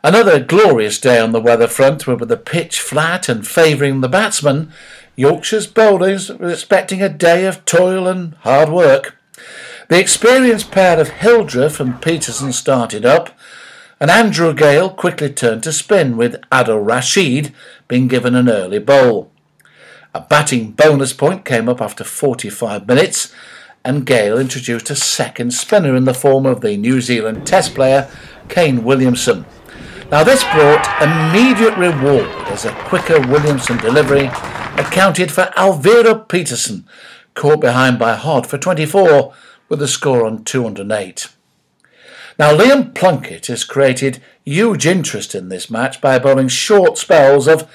Another glorious day on the weather front, with the pitch flat and favouring the batsmen. Yorkshire's bowlers were expecting a day of toil and hard work. The experienced pair of Hildreth and Peterson started up, and Andrew Gale quickly turned to spin, with Adil Rashid being given an early bowl. A batting bonus point came up after 45 minutes, and Gale introduced a second spinner in the form of the New Zealand Test player Kane Williamson. Now this brought immediate reward, as a quicker Williamson delivery accounted for Alvira Peterson, caught behind by Hod for 24, with the score on 208. Now Liam Plunkett has created huge interest in this match by bowling short spells of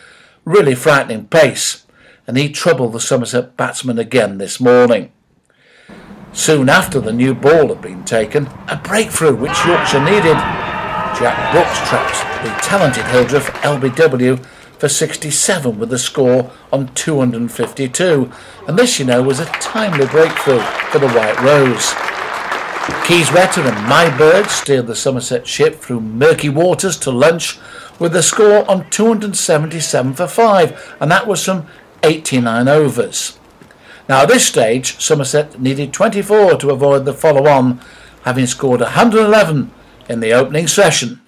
really frightening pace, and he troubled the Somerset batsmen again this morning. Soon after the new ball had been taken, a breakthrough which Yorkshire needed. Jack Brooks trapped the talented Hildreth LBW for 67 with the score on 252, and this, you know, was a timely breakthrough for the White Rose. Keyswetter and Myberg steered the Somerset ship through murky waters to lunch with the score on 277 for 5, and that was from 89 overs. Now at this stage, Somerset needed 24 to avoid the follow-on, having scored 111 in the opening session.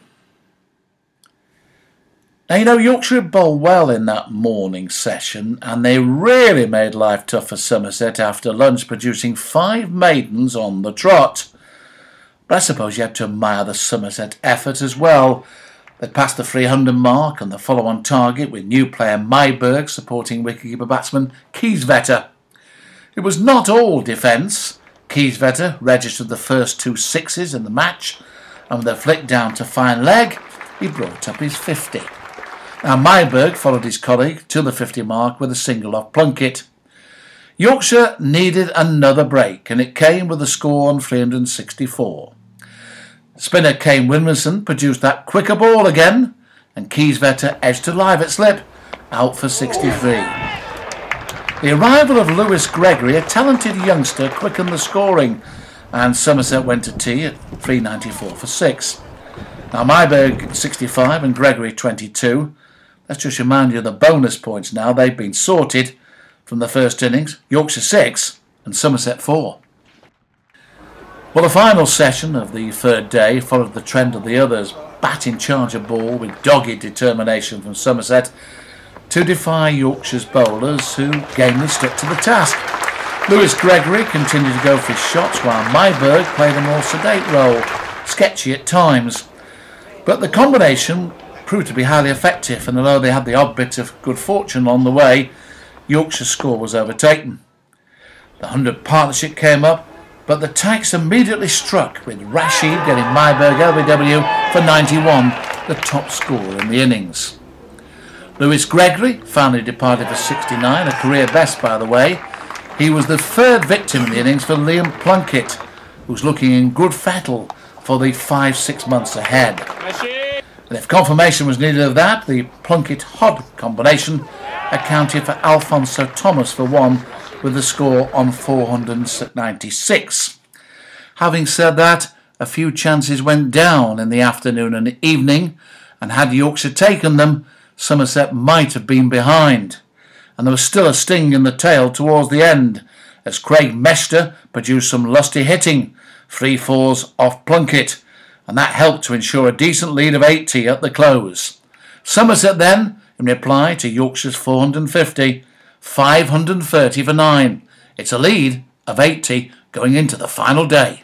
Now, you know, Yorkshire bowled well in that morning session, and they really made life tough for Somerset after lunch, producing 5 maidens on the trot. But I suppose you have to admire the Somerset effort as well. They passed the 300 mark and the follow-on target, with new player Myberg supporting wicketkeeper batsman Keyswetter. It was not all defence. Keyswetter registered the first 2 sixes in the match, and with a flick down to fine leg, he brought up his 50. Now Myberg followed his colleague to the 50 mark with a single off Plunkett. Yorkshire needed another break, and it came with a score on 364. Spinner Kane Williamson produced that quicker ball again, and Keyswetter edged to live at slip, out for 63. The arrival of Lewis Gregory, a talented youngster, quickened the scoring, and Somerset went to tea at 394 for 6. Now Myberg 65 and Gregory 22. Let's just remind you of the bonus points now. They've been sorted from the first innings. Yorkshire 6 and Somerset 4. Well, the final session of the third day followed the trend of the others. Batting charger ball with dogged determination from Somerset to defy Yorkshire's bowlers, who gamely stuck to the task. Lewis Gregory continued to go for his shots, while Myberg played a more sedate role, sketchy at times. But the combination proved to be highly effective, and although they had the odd bit of good fortune on the way, Yorkshire's score was overtaken. The 100 partnership came up, but the tax immediately struck, with Rashid getting Myberg LBW for 91, the top scorer in the innings. Lewis Gregory finally departed for 69, a career best by the way. He was the third victim in the innings for Liam Plunkett, who's looking in good fettle for the 5-6 months ahead. And if confirmation was needed of that, the Plunkett-Hod combination accounted for Alfonso Thomas for 1, with the score on 496. Having said that, a few chances went down in the afternoon and evening, and had Yorkshire taken them, Somerset might have been behind. And there was still a sting in the tail towards the end, as Craig Mester produced some lusty hitting, 3 fours off Plunkett, and that helped to ensure a decent lead of 80 at the close. Somerset then, in reply to Yorkshire's 450, 530 for 9. It's a lead of 80 going into the final day.